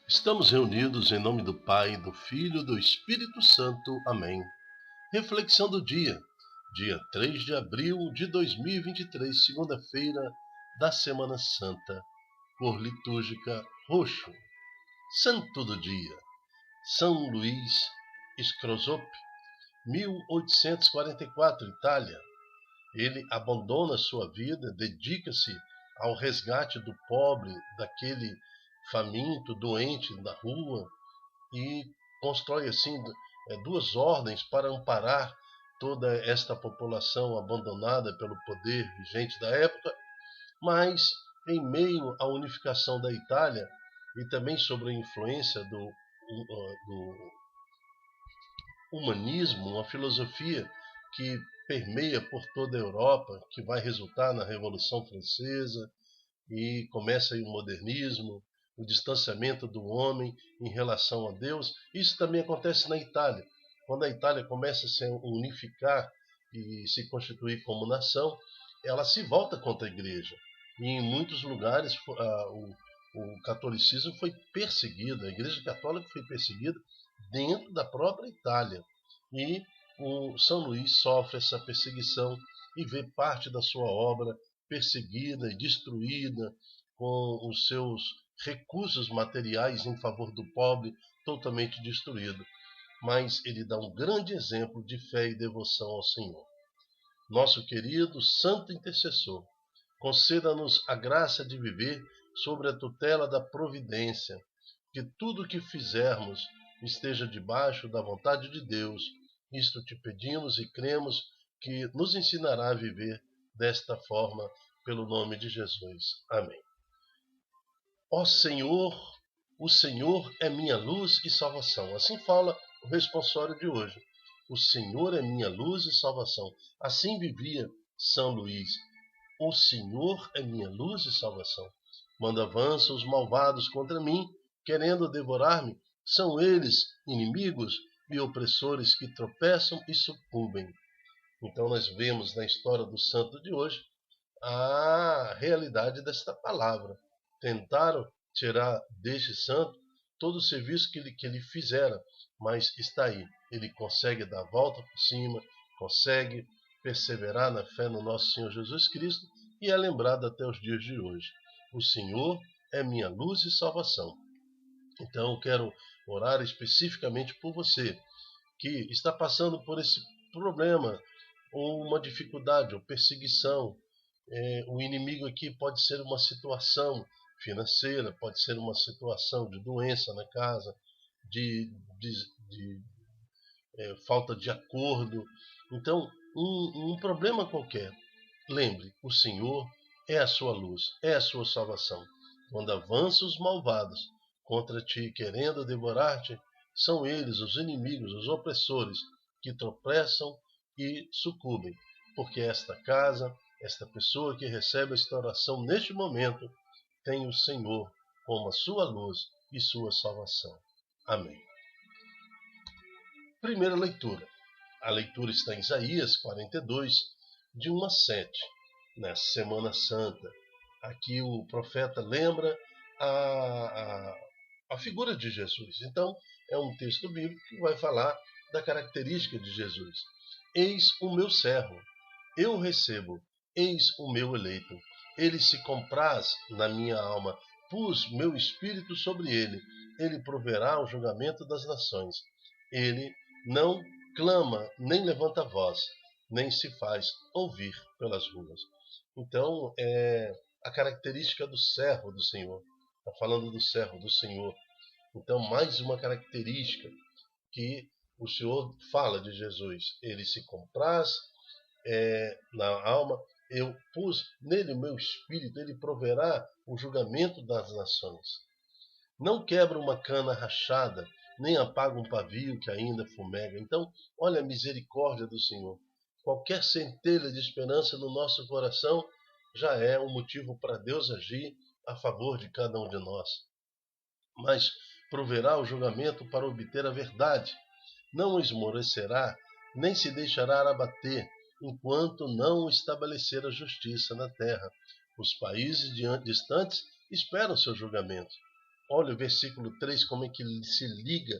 Estamos reunidos em nome do Pai, do Filho e do Espírito Santo. Amém. Reflexão do dia, dia 3 de abril de 2023, segunda-feira da Semana Santa, cor litúrgica roxo. Santo do dia, São Luís Scrozop, 1844, Itália. Ele abandona sua vida, dedica-se ao resgate do pobre, daquele faminto, doente na rua, e constrói assim duas ordens para amparar toda esta população abandonada pelo poder vigente da época, mas em meio à unificação da Itália e também sobre a influência do humanismo, uma filosofia que permeia por toda a Europa, que vai resultar na Revolução Francesa, e começa aí o modernismo, o distanciamento do homem em relação a Deus. Isso também acontece na Itália. Quando a Itália começa a se unificar e se constituir como nação, ela se volta contra a igreja. E em muitos lugares o catolicismo foi perseguido, a igreja católica foi perseguida dentro da própria Itália. E o São Luís sofre essa perseguição e vê parte da sua obra perseguida e destruída, com os seus recursos materiais em favor do pobre totalmente destruído. Mas ele dá um grande exemplo de fé e devoção ao Senhor. Nosso querido Santo Intercessor, conceda-nos a graça de viver sob a tutela da providência, que tudo o que fizermos esteja debaixo da vontade de Deus. Isto te pedimos e cremos que nos ensinará a viver desta forma, pelo nome de Jesus. Amém. Ó Senhor, o Senhor é minha luz e salvação. Assim fala o responsório de hoje. O Senhor é minha luz e salvação. Assim vivia São Luís. O Senhor é minha luz e salvação. Quando avançam os malvados contra mim, querendo devorar-me, são eles inimigos e opressores que tropeçam e sucumbem. Então nós vemos na história do santo de hoje a realidade desta palavra. Tentaram tirar deste santo todo o serviço que ele fizera, mas está aí. Ele consegue dar a volta por cima, consegue perseverar na fé no nosso Senhor Jesus Cristo e é lembrado até os dias de hoje. O Senhor é minha luz e salvação. Então eu quero orar especificamente por você que está passando por esse problema, ou uma dificuldade, ou perseguição. O inimigo aqui pode ser uma situação financeira, pode ser uma situação de doença na casa, de falta de acordo. Então, um problema qualquer. Lembre, o Senhor é a sua luz, é a sua salvação. Quando avançam os malvados contra ti, querendo devorar-te, são eles os inimigos, os opressores, que tropeçam e sucumbem, porque esta casa, esta pessoa que recebe esta oração neste momento, tem o Senhor como a sua luz e sua salvação. Amém. Primeira leitura. A leitura está em Isaías 42, de 1 a 7, nessa Semana Santa. Aqui o profeta lembra a figura de Jesus. Então, é um texto bíblico que vai falar da característica de Jesus. Eis o meu servo, eu recebo, eis o meu eleito. Ele se compraz na minha alma, pus meu espírito sobre ele. Ele proverá o julgamento das nações. Ele não clama, nem levanta voz, nem se faz ouvir pelas ruas. Então, é a característica do servo do Senhor. Está falando do servo do Senhor. Então, mais uma característica que o Senhor fala de Jesus. Ele se compraz na alma. Eu pus nele o meu espírito. Ele proverá o julgamento das nações. Não quebra uma cana rachada, nem apaga um pavio que ainda fumega. Então, olha a misericórdia do Senhor. Qualquer centelha de esperança no nosso coração já é um motivo para Deus agir a favor de cada um de nós. Mas proverá o julgamento para obter a verdade. Não esmorecerá, nem se deixará abater, enquanto não estabelecer a justiça na terra. Os países distantes esperam seu julgamento. Olha o versículo 3, como é que ele se liga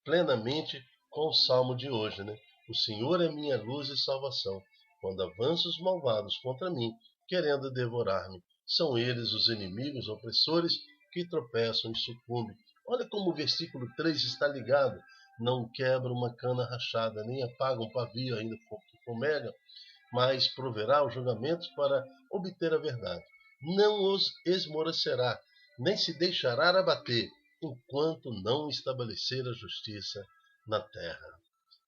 plenamente com o salmo de hoje, né? O Senhor é minha luz e salvação. Quando avançam os malvados contra mim, querendo devorar-me, são eles os inimigos opressores que tropeçam e sucumbem. Olha como o versículo 3 está ligado. Não quebra uma cana rachada, nem apaga um pavio ainda que fumega, mas proverá os julgamentos para obter a verdade. Não os esmorecerá, nem se deixará abater, enquanto não estabelecer a justiça na terra.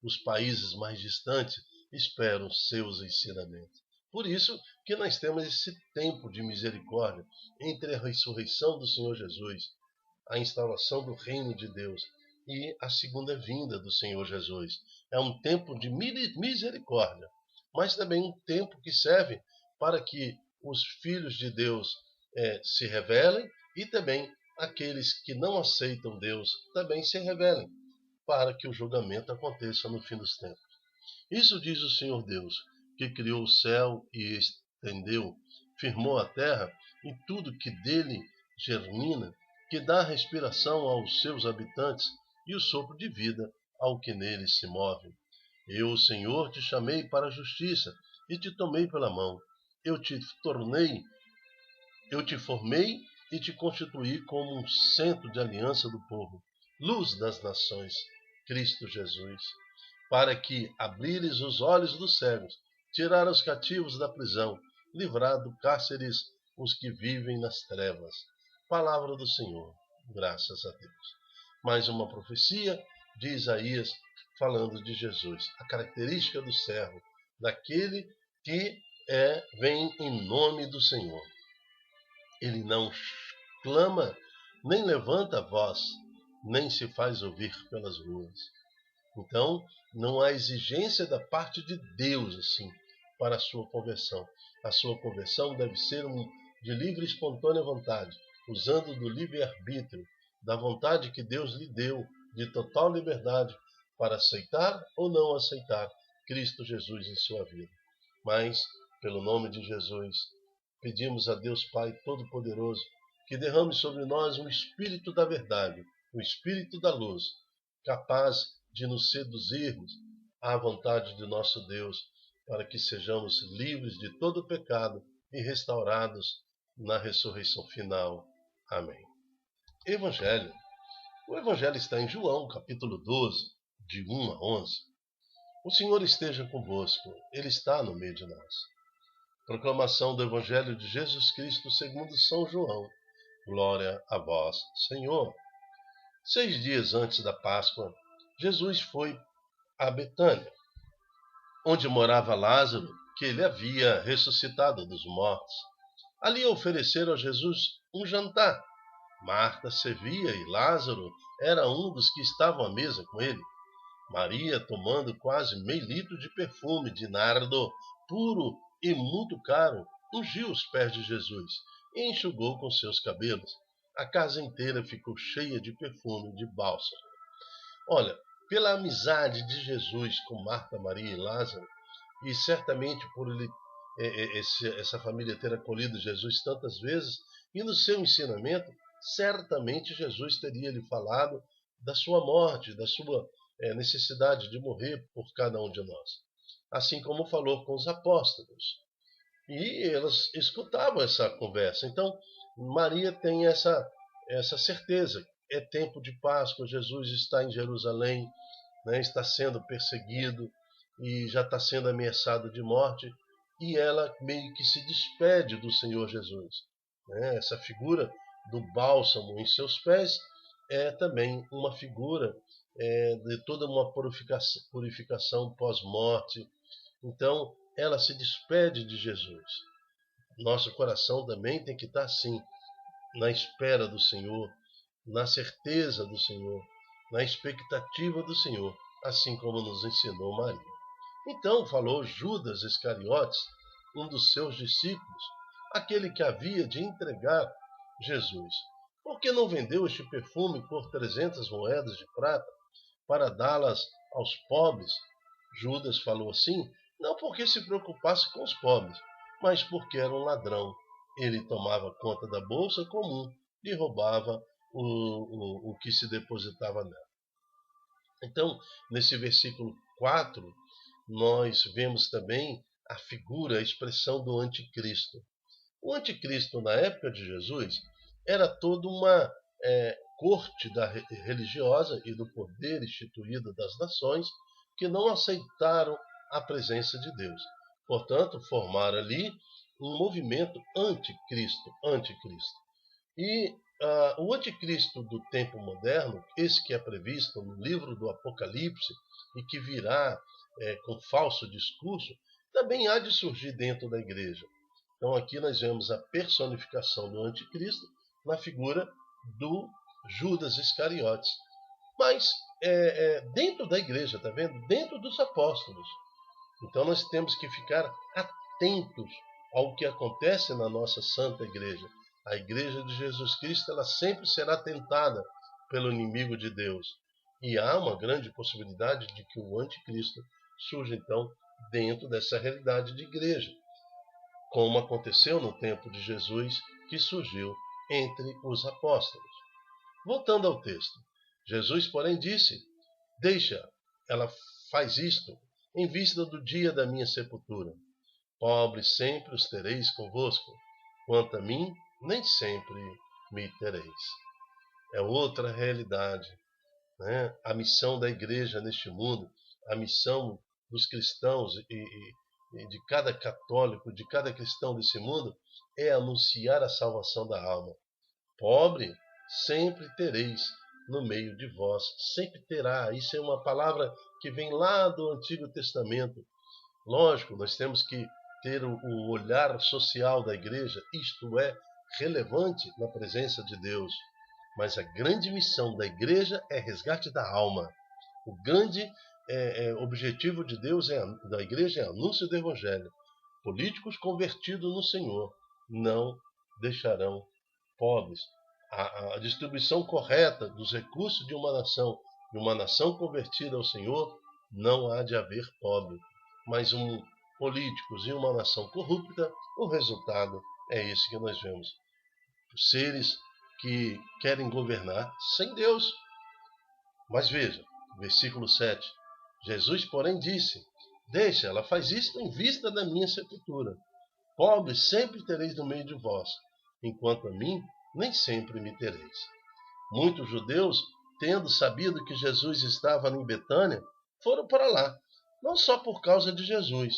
Os países mais distantes esperam seus ensinamentos. Por isso que nós temos esse tempo de misericórdia entre a ressurreição do Senhor Jesus, a instalação do reino de Deus e a segunda vinda do Senhor Jesus. É um tempo de misericórdia, mas também um tempo que serve para que os filhos de Deus se revelem e também aqueles que não aceitam Deus também se revelem, para que o julgamento aconteça no fim dos tempos. Isso diz o Senhor Deus, que criou o céu e estendeu, firmou a terra e tudo que dele germina, que dá respiração aos seus habitantes e o sopro de vida ao que neles se move. Eu, o Senhor, te chamei para a justiça e te tomei pela mão. Eu te formei e te constituí como um centro de aliança do povo, luz das nações, Cristo Jesus, para que abrires os olhos dos cegos, tirar os cativos da prisão, livrar do cárceres os que vivem nas trevas. Palavra do Senhor, graças a Deus. Mais uma profecia de Isaías falando de Jesus, a característica do servo, daquele que vem em nome do Senhor. Ele não clama, nem levanta a voz, nem se faz ouvir pelas ruas. Então, não há exigência da parte de Deus assim para a sua conversão. A sua conversão deve ser de livre e espontânea vontade, usando do livre-arbítrio, da vontade que Deus lhe deu, de total liberdade para aceitar ou não aceitar Cristo Jesus em sua vida. Mas, pelo nome de Jesus, pedimos a Deus Pai Todo-Poderoso que derrame sobre nós um espírito da verdade, um espírito da luz, capaz de nos seduzirmos à vontade de nosso Deus, para que sejamos livres de todo o pecado e restaurados na ressurreição final. Amém. Evangelho. O Evangelho está em João, capítulo 12, de 1 a 11. O Senhor esteja convosco, Ele está no meio de nós. Proclamação do Evangelho de Jesus Cristo segundo São João. Glória a vós, Senhor. 6 dias antes da Páscoa, Jesus foi a Betânia, onde morava Lázaro, que ele havia ressuscitado dos mortos. Ali ofereceram a Jesus um jantar. Marta servia e Lázaro era um dos que estavam à mesa com ele. Maria, tomando quase meio litro de perfume de nardo puro e muito caro, ungiu os pés de Jesus e enxugou com seus cabelos. A casa inteira ficou cheia de perfume de bálsamo. Olha, pela amizade de Jesus com Marta, Maria e Lázaro, e certamente por essa família ter acolhido Jesus tantas vezes, e no seu ensinamento, certamente Jesus teria lhe falado da sua morte, da sua necessidade de morrer por cada um de nós. Assim como falou com os apóstolos. E elas escutavam essa conversa. Então, Maria tem essa certeza. É tempo de Páscoa, Jesus está em Jerusalém, né, está sendo perseguido e já está sendo ameaçado de morte. E ela meio que se despede do Senhor Jesus. Né? Essa figura do bálsamo em seus pés é também uma figura de toda uma purificação pós-morte. Então, ela se despede de Jesus. Nosso coração também tem que estar assim, na espera do Senhor, na certeza do Senhor, na expectativa do Senhor, assim como nos ensinou Maria. Então falou Judas Iscariotes, um dos seus discípulos, aquele que havia de entregar Jesus. Por que não vendeu este perfume por 300 moedas de prata para dá-las aos pobres? Judas falou assim, não porque se preocupasse com os pobres, mas porque era um ladrão. Ele tomava conta da bolsa comum e roubava o que se depositava nela. Então, nesse versículo 4, nós vemos também a figura, a expressão do anticristo. O anticristo, na época de Jesus, era toda uma corte religiosa e do poder instituído das nações que não aceitaram a presença de Deus. Portanto, formaram ali um movimento anticristo. E o anticristo do tempo moderno, esse que é previsto no livro do Apocalipse e que virá com falso discurso, também há de surgir dentro da igreja. Então aqui nós vemos a personificação do anticristo na figura do Judas Iscariotes. Mas dentro da igreja, está vendo? Dentro dos apóstolos. Então nós temos que ficar atentos ao que acontece na nossa Santa Igreja. A Igreja de Jesus Cristo, ela sempre será tentada pelo inimigo de Deus. E há uma grande possibilidade de que o anticristo surja, então, dentro dessa realidade de igreja, como aconteceu no tempo de Jesus, que surgiu entre os apóstolos. Voltando ao texto, Jesus, porém, disse: deixa, ela faz isto, em vista do dia da minha sepultura. Pobres sempre os tereis convosco, quanto a mim, nem sempre me tereis. É outra realidade, né? A missão da igreja neste mundo, a missão dos cristãos e de cada católico, de cada cristão desse mundo, é anunciar a salvação da alma. Pobre sempre tereis no meio de vós, sempre terá. Isso é uma palavra que vem lá do Antigo Testamento. Lógico, nós temos que ter o olhar social da igreja, isto é, relevante na presença de Deus. Mas a grande missão da igreja é resgate da alma. O grande objetivo de Deus, da igreja, é anúncio do Evangelho. Políticos convertidos no Senhor não deixarão pobres. A distribuição correta dos recursos de uma nação convertida ao Senhor, não há de haver pobre. Mas políticos e uma nação corrupta, o resultado é esse que nós vemos. Seres que querem governar sem Deus. Mas veja, versículo 7. Jesus, porém, disse: deixa, ela faz isso em vista da minha sepultura. Pobres sempre tereis no meio de vós, enquanto a mim nem sempre me tereis. Muitos judeus, tendo sabido que Jesus estava em Betânia, foram para lá, não só por causa de Jesus,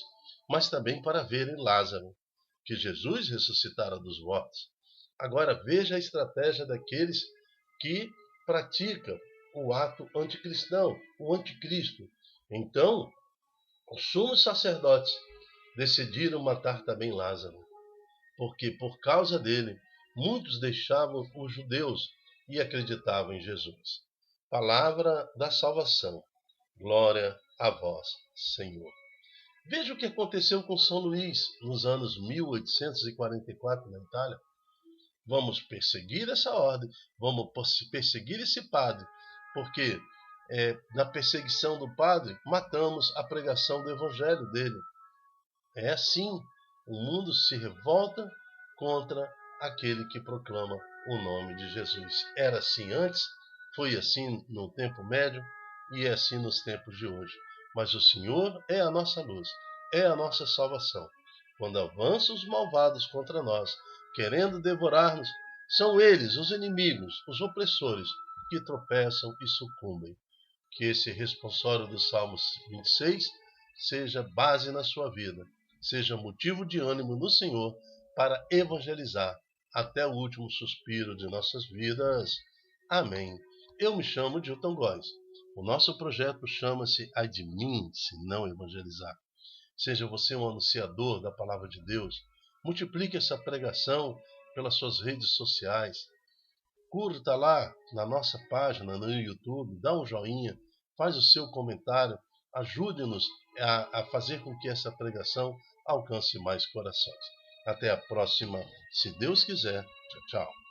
mas também para verem Lázaro, que Jesus ressuscitara dos mortos. Agora veja a estratégia daqueles que praticam o ato anticristão, o anticristo. Então, os sumos sacerdotes decidiram matar também Lázaro, porque por causa dele, muitos deixavam os judeus e acreditavam em Jesus. Palavra da salvação. Glória a vós, Senhor. Veja o que aconteceu com São Luís nos anos 1844 na Itália. Vamos perseguir essa ordem, vamos perseguir esse padre, porque na perseguição do padre matamos a pregação do evangelho dele. É assim, o mundo se revolta contra aquele que proclama o nome de Jesus. Era assim antes, foi assim no tempo médio e é assim nos tempos de hoje. Mas o Senhor é a nossa luz, é a nossa salvação. Quando avançam os malvados contra nós, querendo devorar-nos, são eles, os inimigos, os opressores, que tropeçam e sucumbem. Que esse responsório do Salmo 26 seja base na sua vida, seja motivo de ânimo no Senhor para evangelizar até o último suspiro de nossas vidas. Amém. Eu me chamo Dilton Góes. O nosso projeto chama-se Ai de mim, se não evangelizar. Seja você um anunciador da palavra de Deus. Multiplique essa pregação pelas suas redes sociais. Curta lá na nossa página no YouTube, dá um joinha, faz o seu comentário, ajude-nos a fazer com que essa pregação alcance mais corações. Até a próxima, se Deus quiser. Tchau, tchau.